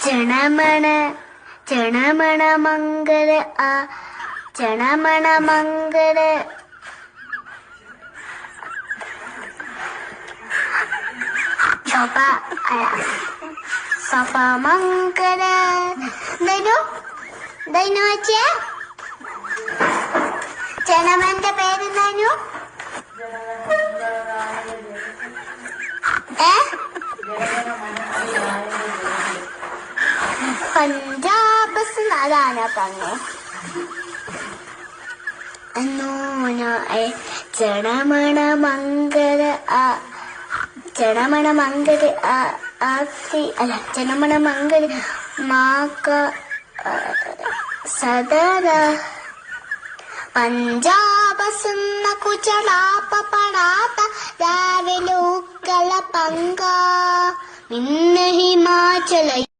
ചണമണ ചണമണ മംഗള ആ ചണമണ മംഗള സഫ മംഗള ദൈനു ദൈനു വെച്ചേ ചണമന്റെ പേര് ദൈനു പഞ്ചാബ് അതാണ് പറഞ്ഞു ചണമണ മംഗള ആ ചണമണ മംഗള അല്ല ചണമണ മംഗള മാക സദര പഞ്ചാബ് സുന്ന കുചലാപ്പ പടാത്ത രാവിലെ ഉക്കല പങ്ക ഇന്ന് ഹിമാചല